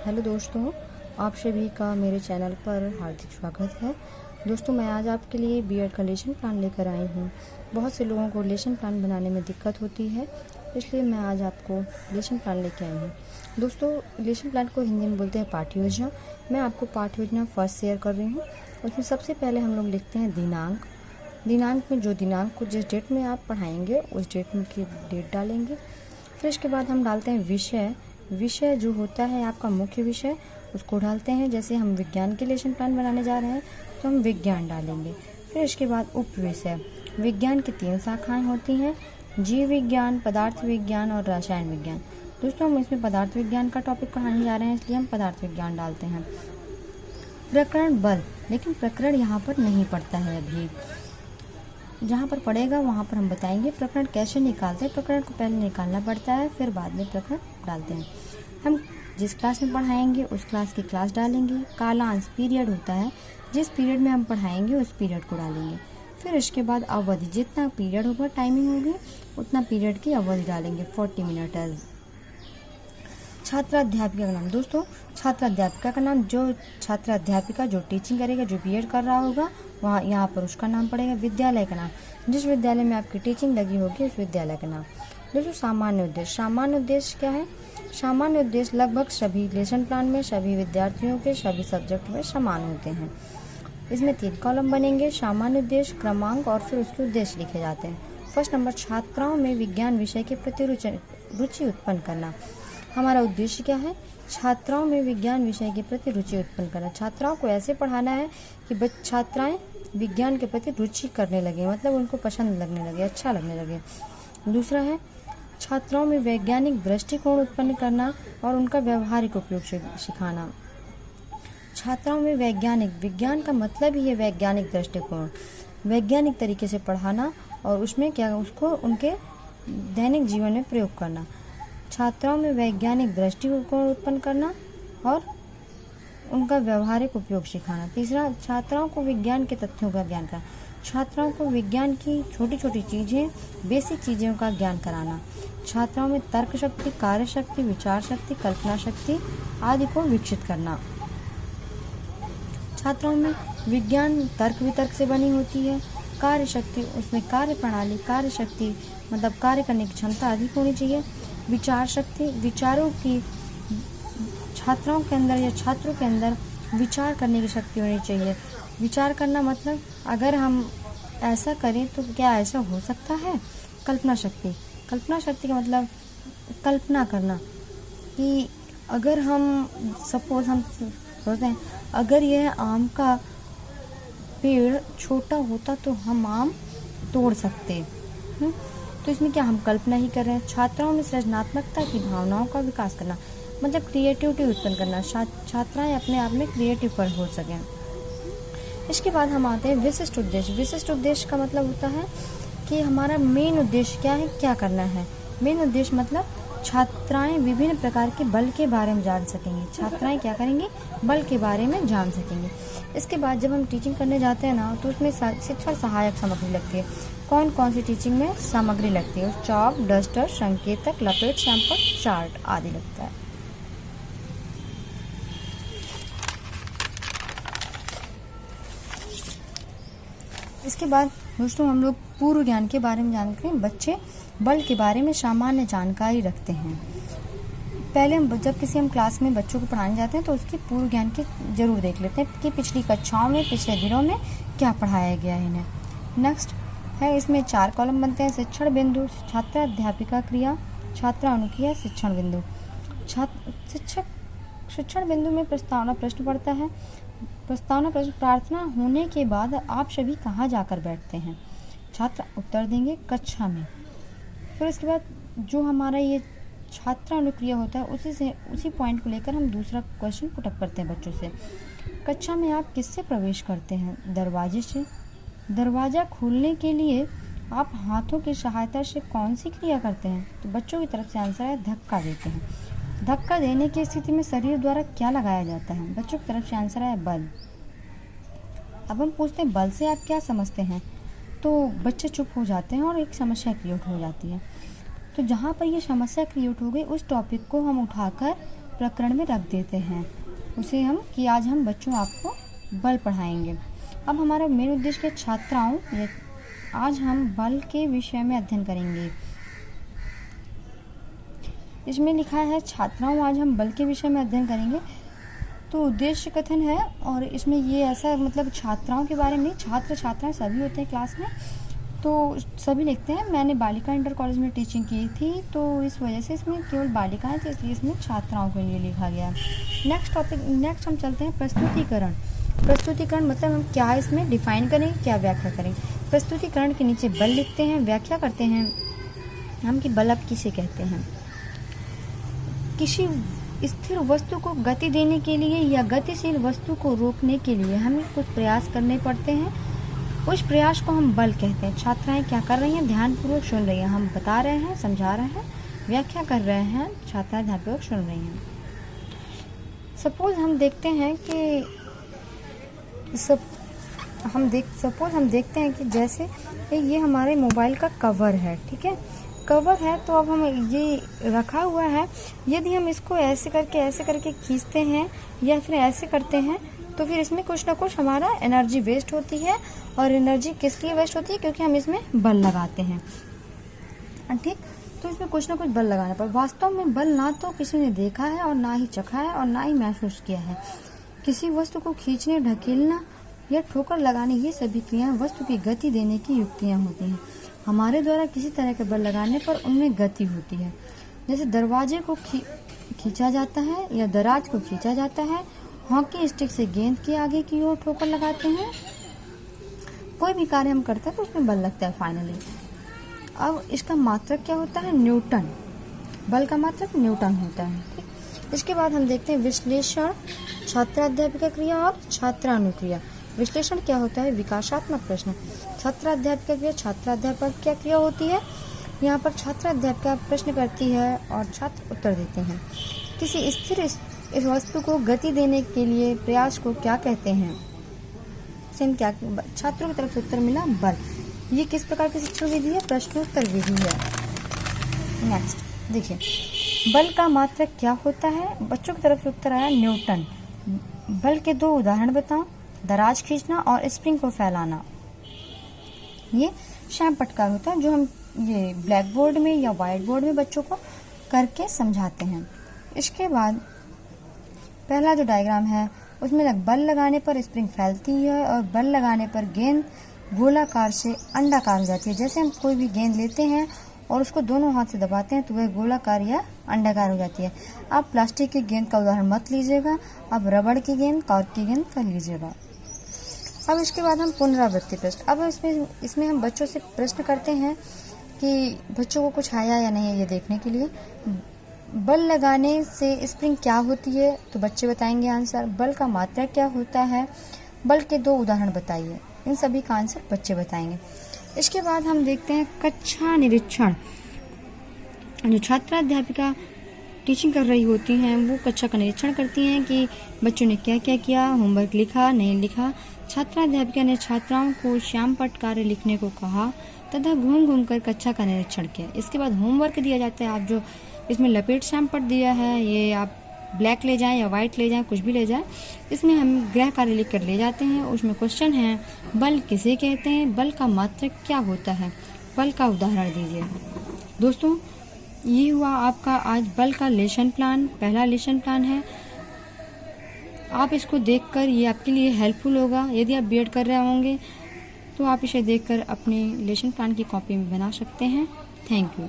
Hello दोस्तों, आप सभी का मेरे चैनल पर हार्दिक स्वागत है। दोस्तों, मैं आज आपके लिए बीएड का लेसन प्लान लेकर आई हूँ। बहुत से लोगों को लेसन प्लान बनाने में दिक्कत होती है, इसलिए मैं आज आपको लेसन प्लान लेकर आई हूँ। दोस्तों, लेसन प्लान को हिंदी में बोलते हैं पाठ्य योजना। मैं आपको पाठ्य योजना फर्स्ट शेयर कर रही हूँ। उसमें सबसे पहले हम लोग लिखते हैं दिनांक। दिनांक में जो दिनांक को जिस डेट में आप पढ़ाएंगे उस डेट में की डेट डालेंगे। फिर इसके बाद हम डालते हैं विषय। विषय जो होता है आपका मुख्य विषय, उसको डालते हैं। जैसे हम विज्ञान के लेसन प्लान बनाने जा रहे हैं तो हम विज्ञान डालेंगे। फिर इसके बाद उप विषय। विज्ञान की 3 शाखाएं होती हैं, जीव विज्ञान, पदार्थ विज्ञान और रसायन विज्ञान। दोस्तों, हम इसमें पदार्थ विज्ञान का टॉपिक पढ़ाने जा रहे हैं, इसलिए हम पदार्थ विज्ञान डालते हैं। प्रकरण बल, लेकिन प्रकरण यहाँ पर नहीं पड़ता है अभी, जहाँ पर पड़ेगा वहाँ पर हम बताएंगे प्रकरण कैसे निकालते हैं। प्रकरण को पहले निकालना पड़ता है, फिर बाद में प्रकरण डालते हैं। हम जिस क्लास में पढ़ाएंगे उस क्लास की क्लास डालेंगे। कालांश पीरियड होता है, जिस पीरियड में हम पढ़ाएंगे उस पीरियड को डालेंगे। फिर इसके बाद अवधि, जितना पीरियड होगा, टाइमिंग होगी, उतना पीरियड की अवधि डालेंगे, 40 मिनट। छात्र अध्यापिका का नाम। दोस्तों, छात्र अध्यापिका का नाम जो छात्र अध्यापिका जो टीचिंग करेगा, जो बीएड कर रहा होगा, वहाँ यहाँ पर उसका नाम पड़ेगा। विद्यालय का नाम, जिस विद्यालय में आपकी टीचिंग लगी होगी उस विद्यालय का नाम। दोस्तों, सामान्य उद्देश्य। सामान्य उद्देश्य क्या है? सामान्य उद्देश्य लगभग सभी लेसन प्लान में सभी विद्यार्थियों के सभी सब्जेक्ट में समान होते हैं। इसमें 3 कॉलम बनेंगे, सामान्य उद्देश्य, क्रमांक और फिर उसके उद्देश्य लिखे जाते हैं। फर्स्ट नंबर, छात्राओं में विज्ञान विषय के प्रति रुचि उत्पन्न करना। हमारा उद्देश्य क्या है? छात्राओं में विज्ञान विषय के प्रति रुचि उत्पन्न करना। छात्राओं को ऐसे पढ़ाना है कि छात्राएं विज्ञान के प्रति रुचि करने लगे, मतलब उनको पसंद लगने लगे, अच्छा लगने लगे। दूसरा है छात्राओं में वैज्ञानिक दृष्टिकोण उत्पन्न करना और उनका व्यवहारिक उपयोग सिखाना। छात्राओं में विज्ञान का मतलब ही है वैज्ञानिक दृष्टिकोण, वैज्ञानिक तरीके से पढ़ाना और उसमें क्या उसको उनके दैनिक जीवन में प्रयोग करना। छात्राओं में वैज्ञानिक दृष्टिकोण उत्पन्न करना और उनका व्यवहारिक उपयोग सिखाना। तीसरा, छात्राओं को विज्ञान के तथ्यों का ज्ञान कराना। छात्राओं को विज्ञान की छोटी छोटी चीज़ें, बेसिक चीज़ों का ज्ञान कराना। छात्राओं में तर्क शक्ति, कार्य शक्ति, विचार शक्ति, कल्पना शक्ति आदि को विकसित करना। छात्राओं में विज्ञान तर्क वितर्क से बनी होती है। कार्य शक्ति, उसमें कार्य प्रणाली, कार्य शक्ति मतलब कार्य करने की क्षमता अधिक होनी चाहिए। विचार शक्ति, विचारों की छात्राओं के अंदर या छात्रों के अंदर विचार करने की शक्ति होनी चाहिए। विचार करना मतलब अगर हम ऐसा करें तो क्या ऐसा हो सकता है। कल्पना शक्ति, कल्पना शक्ति का मतलब कल्पना करना कि अगर हम सपोज हम सोचते हैं अगर यह आम का पेड़ छोटा होता तो हम आम तोड़ सकते। तो इसमें क्या हम कल्पना ही कर रहे हैं। छात्राओं में सृजनात्मकता की भावनाओं का विकास करना मतलब क्रिएटिविटी उत्पन्न करना। छात्राएं अपने आप में क्रिएटिव पर हो सकें। इसके बाद हम आते हैं विशिष्ट उद्देश्य। विशिष्ट उद्देश्य का मतलब होता है कि हमारा मेन उद्देश्य क्या है, क्या करना है। मेन उद्देश्य मतलब छात्राएं विभिन्न प्रकार के बल के बारे में जान सकेंगी। छात्राएं क्या करेंगी? बल के बारे में जान सकेंगे। इसके बाद जब हम टीचिंग करने जाते हैं ना, तो उसमें शिक्षण सहायक सामग्री लगती है। कौन कौन सी टीचिंग में सामग्री लगती है? चॉक, डस्टर, संकेतक, लपेट, सैंपल, चार्ट आदि लगता है। इसके बाद दोस्तों हम लोग पूर्व ज्ञान के बारे में जानते हैं। बच्चे बल के बारे में सामान्य जानकारी रखते हैं। पहले हम जब किसी हम क्लास में बच्चों को पढ़ाने जाते हैं तो उसकी पूर्व ज्ञान की जरूर देख लेते हैं कि पिछली कक्षाओं में, पिछले दिनों में क्या पढ़ाया गया है इन्हें। नेक्स्ट है, इसमें 4 कॉलम बनते हैं। शिक्षण बिंदु, छात्र अध्यापिका क्रिया, छात्र अनुक्रिया, शिक्षण बिंदु। शिक्षण बिंदु में प्रस्तावना प्रश्न पड़ता है। प्रस्तावना प्रश्न, प्रार्थना होने के बाद आप सभी कहाँ जाकर बैठते हैं? छात्र उत्तर देंगे कक्षा में। फिर इसके बाद जो हमारा ये छात्र अनुक्रिया होता है उसी पॉइंट को लेकर हम दूसरा क्वेश्चन पुटअप करते हैं बच्चों से। कक्षा में आप किससे प्रवेश करते हैं? दरवाजे से। दरवाज़ा खोलने के लिए आप हाथों की सहायता से कौन सी क्रिया करते हैं? तो बच्चों की तरफ से आंसर है धक्का देते हैं। धक्का देने की स्थिति में शरीर द्वारा क्या लगाया जाता है? बच्चों की तरफ से आंसर है बल। अब हम पूछते हैं बल से आप क्या समझते हैं? तो बच्चे चुप हो जाते हैं और एक समस्या क्रिएट हो जाती है। तो जहाँ पर ये समस्या क्रिएट हो गई उस टॉपिक को हम उठाकर प्रकरण में रख देते हैं उसे हम कि आज हम बच्चों आपको बल पढ़ाएंगे। अब हमारा मेन उद्देश्य है छात्राओं, आज हम बल के विषय में अध्ययन करेंगे। इसमें लिखा है छात्राओं आज हम बल के विषय में अध्ययन करेंगे। तो उद्देश्य कथन है और इसमें ये ऐसा मतलब छात्राओं के बारे में नहीं, छात्र छात्राएं सभी होते हैं क्लास में, तो सभी लिखते हैं। मैंने बालिका इंटर कॉलेज में टीचिंग की थी तो इस वजह से इसमें केवल बालिकाएं थी, इसलिए इसमें छात्राओं के लिए लिखा गया। नेक्स्ट हम चलते हैं प्रस्तुतिकरण। प्रस्तुतिकरण मतलब हम क्या इसमें डिफाइन करें, क्या व्याख्या करें। प्रस्तुतिकरण के नीचे बल लिखते हैं, व्याख्या करते हैं हम कि बल अब किसे कहते हैं। किसी स्थिर वस्तु को गति देने के लिए या गतिशील वस्तु को रोकने के लिए हमें कुछ प्रयास करने पड़ते हैं, उस प्रयास को हम बल कहते हैं। छात्राएं क्या कर रही हैं, ध्यानपूर्वक सुन रही हैं, हम बता रहे हैं, समझा रहे हैं, व्याख्या कर रहे हैं, छात्राएं ध्यानपूर्वक सुन रही हैं। सपोज हम देखते हैं कि जैसे ये हमारे मोबाइल का कवर है, ठीक है, कवर है तो अब हम ये रखा हुआ है, यदि हम इसको ऐसे करके खींचते हैं या फिर ऐसे करते हैं तो फिर इसमें कुछ ना कुछ हमारा एनर्जी वेस्ट होती है। और एनर्जी किस लिए वेस्ट होती है, क्योंकि हम इसमें बल लगाते हैं, ठीक। तो इसमें कुछ ना कुछ बल लगाना पर वास्तव में बल ना तो किसी ने देखा है और ना ही चखा है और ना ही महसूस किया है। किसी वस्तु को खींचने, ढकेलना या ठोकर लगाने, ये सभी क्रियाएं वस्तु की गति देने की युक्तियां होती हैं। हमारे द्वारा किसी तरह के बल लगाने पर उनमें गति होती है। जैसे दरवाजे को खींचा जाता है या दराज को खींचा जाता है, हॉकी स्टिक से गेंद के आगे की ओर ठोकर लगाते हैं, कोई भी कार्य हम करते हैं तो उसमें बल लगता है फाइनली। अब इसका मात्रक क्या होता है, न्यूटन। बल का मात्रक न्यूटन होता है, ठीक। इसके बाद हम देखते हैं विश्लेषण, छात्राध्यापिका क्रिया और छात्रानुक्रिया। विश्लेषण क्या होता है, विकासात्मक प्रश्न। छात्राध्यापिका क्रिया, छात्राध्यापक क्या क्रिया होती है, यहाँ पर छात्राध्यापिका प्रश्न करती है और छात्र उत्तर देते हैं। किसी स्थिर इस वस्तु को गति देने के लिए प्रयास को क्या कहते हैं, सेम क्या, छात्रों की तरफ से उत्तर मिला बल। ये किस प्रकार की शिक्षण विधि है, प्रश्नोत्तर विधि है। नेक्स्ट देखिए, बल का मात्रक क्या होता है, बच्चों की तरफ से उत्तर आया न्यूटन। बल के दो उदाहरण बताओ, दराज खींचना और स्प्रिंग को फैलाना। ये श्याम पटकार होता है जो हम ये ब्लैक बोर्ड में या व्हाइट बोर्ड में बच्चों को करके समझाते हैं। इसके बाद पहला जो डायग्राम है उसमें बल लगाने पर स्प्रिंग फैलती है और बल लगाने पर गेंद गोलाकार से अंडाकार हो जाती है। जैसे हम कोई भी गेंद लेते हैं और उसको दोनों हाथ से दबाते हैं तो वह गोलाकार या अंडाकार हो जाती है। आप प्लास्टिक की गेंद का उदाहरण मत लीजिएगा, आप रबड़ की गेंद, कॉर्क की गेंद का लीजिएगा। अब इसके बाद हम पुनरावृत्ति प्रश्न। अब इसमें हम बच्चों से प्रश्न करते हैं कि बच्चों को कुछ आया या नहीं ये देखने के लिए। बल लगाने से स्प्रिंग क्या होती है तो बच्चे बताएंगे आंसर। बल का मात्रक क्या होता है, बल के दो उदाहरण बताइए, इन सभी का आंसर बच्चे बताएंगे। इसके बाद हम देखते हैं कक्षा निरीक्षण। जो छात्राध्यापिका टीचिंग कर रही होती हैं वो कक्षा का निरीक्षण करती हैं कि बच्चों ने क्या क्या किया, होमवर्क लिखा नहीं लिखा। छात्राध्यापिका ने छात्राओं को श्याम पट कार्य लिखने को कहा तथा घूम घूम कर कक्षा का निरीक्षण किया। इसके बाद होमवर्क दिया जाता है, आप जो इसमें लपेट श्याम पट दिया है ये आप ब्लैक ले जाएं या वाइट ले जाएं, कुछ भी ले जाएं, इसमें हम गृह कार्य लिख कर ले जाते हैं। उसमें क्वेश्चन है बल किसे कहते हैं, बल का मात्रक क्या होता है, बल का उदाहरण दीजिए। दोस्तों ये हुआ आपका आज बल का लेसन प्लान, पहला लेसन प्लान है। आप इसको देखकर ये आपके लिए हेल्पफुल होगा। यदि आप बीएड कर रहे होंगे तो आप इसे देखकर अपने लेसन प्लान की कॉपी में बना सकते हैं। Thank you.